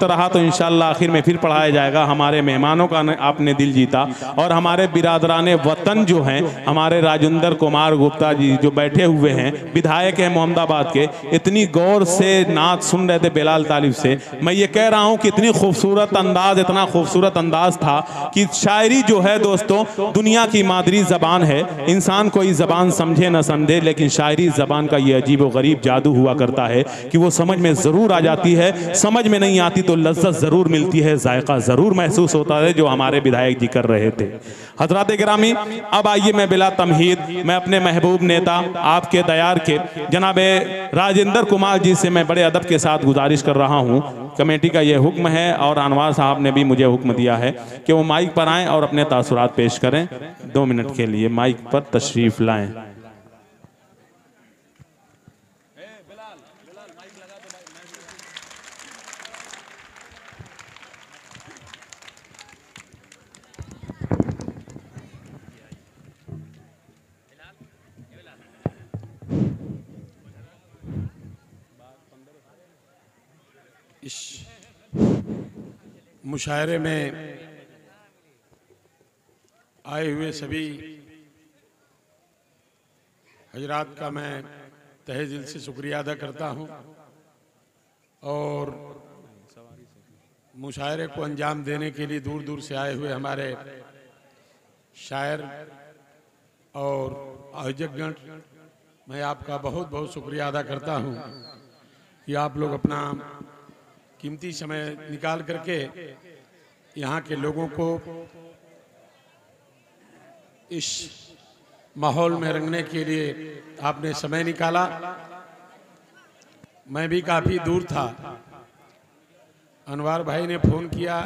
रहा तो इंशाअल्लाह आखिर में फिर पढ़ाया जाएगा। हमारे मेहमानों का आपने दिल जीता और हमारे बिरादरान वतन जो हैं, हमारे राजेंद्र कुमार गुप्ता जी जो बैठे हुए हैं, विधायक हैं मोहम्मदाबाद के, इतनी गौर से नात सुन रहे थे बेलाल तालिब से। मैं ये कह रहा हूँ कि इतनी खूबसूरत अंदाज, इतना खूबसूरत अंदाज था कि शायरी जो है दोस्तों दुनिया की मादरी ज़बान है। इंसान कोई ज़बान समझे न समझे, लेकिन शायरी ज़बान का ये अजीब व गरीब जादू हुआ करता है कि वो समझ में ज़रूर आ जाती है, समझ में नहीं आती तो लज्जत ज़रूर मिलती है, जायका ज़रूर महसूस होता है, जो हमारे विधायक जी कर रहे थे। हज़रात गिरामी, अब आइए मैं बिला तमहीद मैं अपने महबूब नेता आपके दयार के जनाब राजेंद्र कुमार जी से मैं बड़े अदब के साथ गुजारिश कर रहा हूँ। कमेटी का ये हुक्म है और अनवार साहब ने भी मुझे हुक्म दिया है कि वो माइक पर आएँ और अपने तासुरात पेश करें। 2 मिनट के लिए माइक पर तशरीफ़ लाएँ। इस मुशायरे में आए हुए सभी हजरात का मैं तहे दिल से शुक्रिया अदा करता हूं और मुशायरे को अंजाम देने के लिए दूर दूर से आए हुए हमारे शायर और आयोजकगण, मैं आपका बहुत बहुत शुक्रिया अदा करता हूं कि आप लोग अपना कीमती समय निकाल करके यहाँ के लोगों को इस माहौल में रंगने के लिए आपने समय निकाला। मैं भी काफ़ी दूर था, अनवार भाई ने फ़ोन किया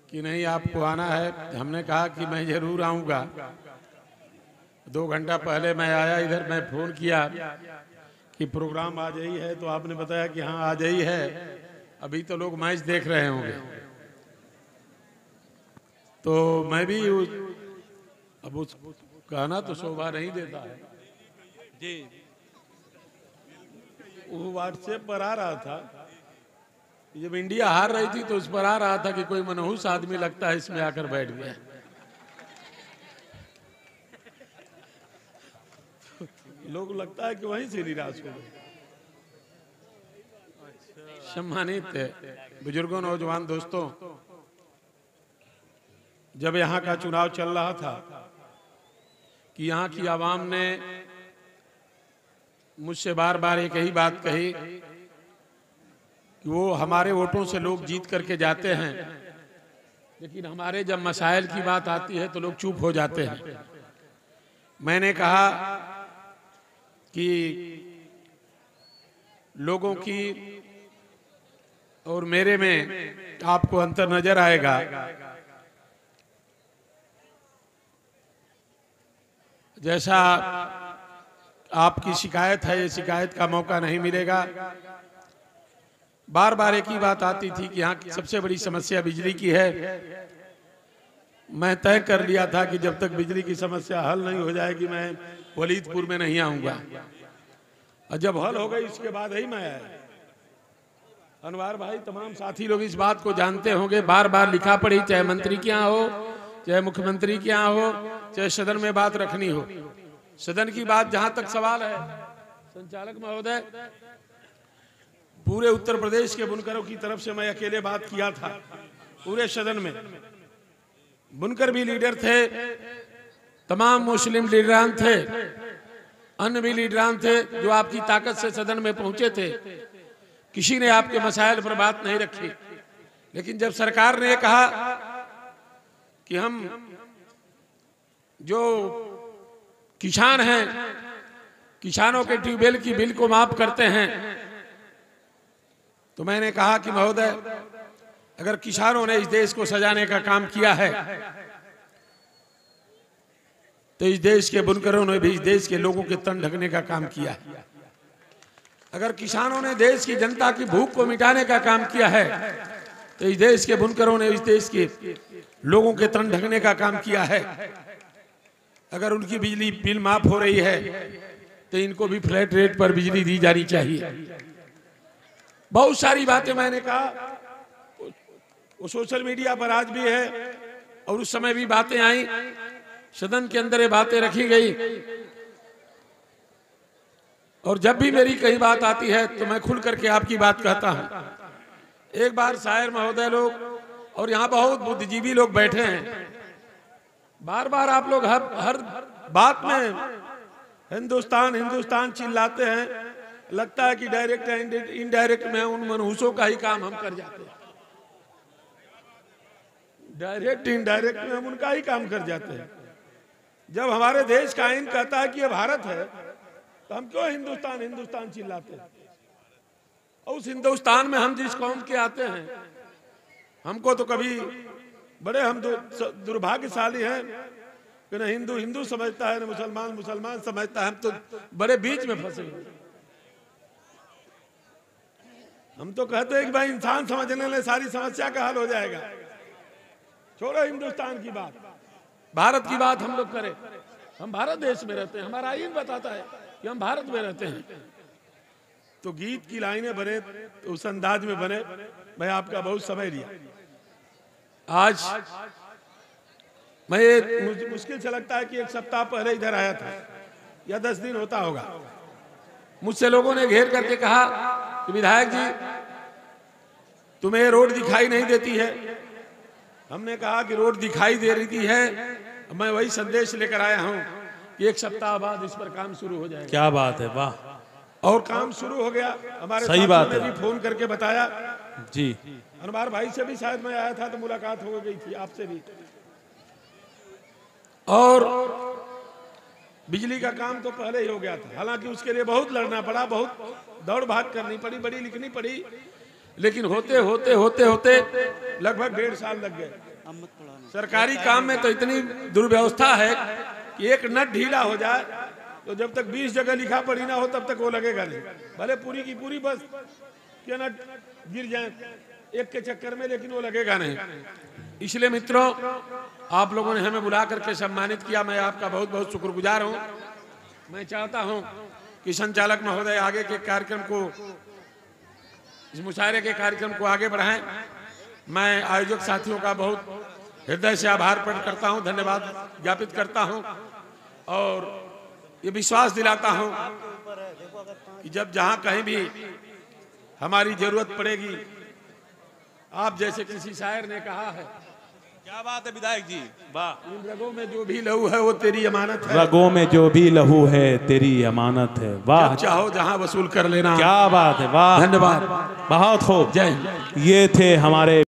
कि नहीं आपको आना है, हमने कहा कि मैं ज़रूर आऊँगा। 2 घंटा पहले मैं आया इधर, मैं फ़ोन किया कि प्रोग्राम आज ही है, तो आपने बताया कि हाँ आज ही है, अभी तो लोग मैच देख रहे होंगे। तो मैं भी अब उस कहना तो शोभा नहीं देता है जी, वो व्हाट्सएप पर आ रहा था, जब इंडिया हार रही थी तो उस पर आ रहा था कि कोई मनहूस आदमी लगता है इसमें आकर बैठ गया। लोग लगता है कि वहीं से निराश हो गए। सम्मानित बुजुर्गों, नौजवान दोस्तों, जब यहाँ का चुनाव चल रहा था कि यहाँ की आवाम ने मुझसे बार बार एक ही बात कही कि वो हमारे वोटों से लोग जीत करके जाते हैं, लेकिन हमारे जब मसाइल की बात आती है तो लोग चुप हो जाते हैं। मैंने कहा कि लोगों की और मेरे में आपको अंतर नजर आएगा। जैसा आपकी शिकायत है, ये शिकायत का मौका नहीं मिलेगा। बार बार एक ही बात आती थी कि यहाँ की सबसे बड़ी समस्या बिजली की है। मैं तय कर लिया था कि जब तक बिजली की समस्या हल नहीं हो जाएगी मैं वलीदपुर में नहीं आऊंगा, और जब हल हो गई उसके बाद ही मैं आया। अनवार भाई, तमाम साथी लोग इस बात को जानते होंगे, बार बार लिखा पड़ी, चाहे मंत्री के यहाँ हो, चाहे मुख्यमंत्री के यहाँ हो, चाहे सदन में बात रखनी हो। सदन की बात जहां तक सवाल है, संचालक महोदय, पूरे उत्तर प्रदेश के बुनकरों की तरफ से मैं अकेले बात किया था पूरे सदन में। बुनकर भी लीडर थे, तमाम मुस्लिम लीडरान थे, अन्य भी लीडरान थे जो आपकी ताकत से सदन में पहुंचे थे। किसी ने आपके मसाइल पर बात नहीं रखी, लेकिन जब सरकार ने कहा कि हम जो किसान हैं, किसानों के ट्यूबवेल की बिल को माफ करते हैं, तो मैंने कहा कि महोदय, अगर किसानों ने इस देश को सजाने का काम किया है तो इस देश के बुनकरों ने भी इस देश के लोगों के तन ढकने का काम किया है। अगर किसानों ने देश की जनता की भूख को मिटाने का काम किया है तो इस देश के बुनकरों ने इस देश के लोगों के तन ढकने का काम किया है। अगर उनकी बिजली बिल माफ हो रही है तो इनको भी फ्लैट रेट पर बिजली दी जानी चाहिए। बहुत सारी बातें मैंने कहा, वो सोशल मीडिया पर आज भी है और उस समय भी बातें आई, सदन के अंदर ये बातें रखी गई। और जब भी मेरी कई बात आती है तो मैं खुल करके आपकी बात कहता हूं। एक बार शायर महोदय लोग और यहाँ बहुत बुद्धिजीवी लोग बैठे हैं, बार बार आप लोग हर बात में हिंदुस्तान हिंदुस्तान चिल्लाते हैं। लगता है कि डायरेक्ट एंड इनडायरेक्ट में उन मनहूसों का ही काम हम कर जाते हैं, डायरेक्ट इनडायरेक्ट में हम उनका ही काम कर जाते हैं। जब हमारे देश का आईन कहता है कि ये भारत है तो हम क्यों हिंदुस्तान हिंदुस्तान चिल्लाते हैं? और उस हिंदुस्तान में हम जिस कौम के आते हैं, हमको तो कभी बड़े हम दुर्भाग्यशाली हैं कि न हिंदू हिंदू समझता है, न मुसलमान मुसलमान समझता है। हम तो बड़े बीच में फंसे हैं। हम तो कहते हैं कि भाई इंसान समझने में सारी समस्या का हल हो जाएगा। छोड़ो हिंदुस्तान की बात, भारत की बात हम लोग करें। हम भारत देश में रहते हैं, हमारा आईन बताता है कि हम भारत में रहते हैं। तो गीत की लाइनें बने तो उस अंदाज में बने। मैं आपका बहुत समय लिया। आज मैं मुश्किल से लगता है कि 1 सप्ताह पहले इधर आया था या 10 दिन होता होगा। मुझसे लोगों ने घेर करके कहा कि विधायक जी तुम्हें रोड दिखाई नहीं देती है। हमने कहा कि रोड दिखाई दे रही है, मैं वही संदेश लेकर आया हूं कि 1 सप्ताह बाद इस पर काम शुरू हो जाएगा। क्या बात है, वाह। और काम शुरू हो गया। हमारे सही बात ने है। भी फोन करके बताया जी। अनवार भाई से भी शायद मैं आया था तो मुलाकात हो गई थी आपसे भी। और बिजली का काम तो पहले ही हो गया था, हालांकि उसके लिए बहुत लड़ना पड़ा, बहुत दौड़ भाग करनी पड़ी, बड़ी लिखनी पड़ी, लेकिन होते होते होते होते लगभग 1.5 साल लग गए। सरकारी काम में तो इतनी दुर्व्यवस्था है कि एक नट ढीला हो जाए तो जब तक 20 जगह लिखा पड़ी ना हो तब तक वो लगेगा नहीं। भले पूरी की पूरी बस के नट गिर जाए एक के चक्कर में, लेकिन वो लगेगा नहीं। इसलिए मित्रों, आप लोगों ने हमें बुला करके सम्मानित किया, मैं आपका बहुत बहुत शुक्रगुजार हूं। मैं चाहता हूं कि संचालक महोदय आगे के कार्यक्रम को, इस मुशायरे के कार्यक्रम को आगे बढ़ाएं। मैं आयोजक साथियों का बहुत हृदय से आभार प्रकट करता हूं, धन्यवाद ज्ञापित करता हूं और ये विश्वास दिलाता हूं कि जब जहां कहीं भी हमारी जरूरत पड़ेगी, आप जैसे किसी शायर ने कहा है, क्या बात है विधायक जी, वाह। इन रगों में जो भी लहू है वो तेरी अमानत है, रगों में जो भी लहू है तेरी अमानत है, वाह। चाहो जहां वसूल कर लेना। क्या बात है, वाह, धन्यवाद, बहुत खूब। जय हिंद। ये थे हमारे